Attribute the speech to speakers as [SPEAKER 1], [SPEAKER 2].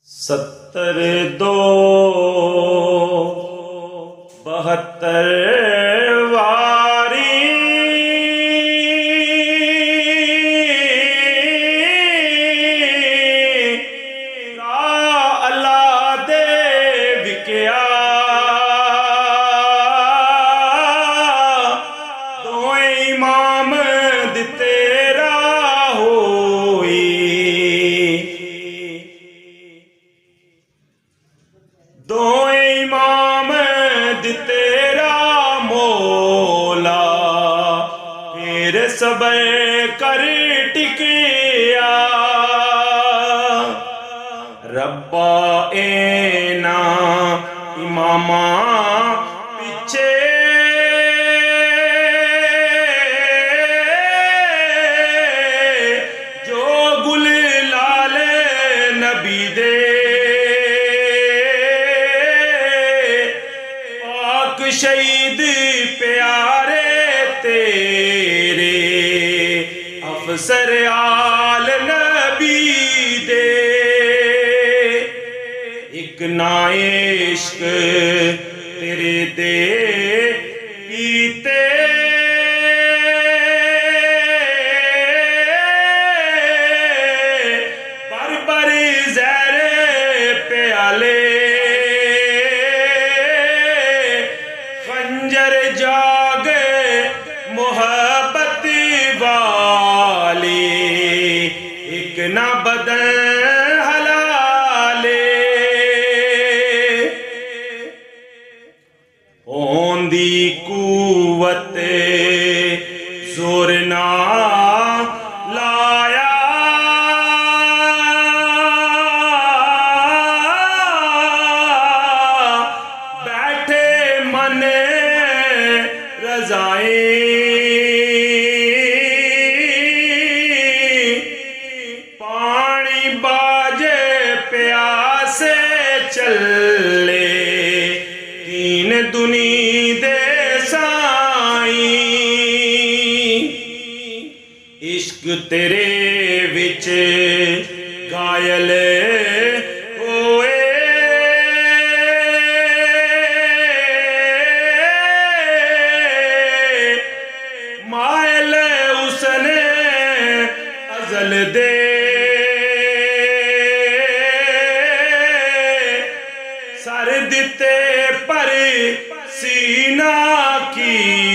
[SPEAKER 1] 72 वारी अल्लाह दे विकया दो इमाम दिते दो इमाम तेरा मौला फिर सबर कर टिकिया रब्बा एना इमामा पीछे जो गुल लाल नबी दे शहीद प्यारे तेरे अफसर आल नबी दे एक ना इश्क तेरे दे पीते बर बर जहर प्याले खंजर जागे मोहब्बत वाली एक ना बदन हलाले ओंदी कुवत जोर ना लाया बैठे मन रजाए पानी बाजे प्यासे चले तीन दुनी दे साई इश्क तेरे विच गायल होए मायल उसने अजल दे सर दिते पर सीना की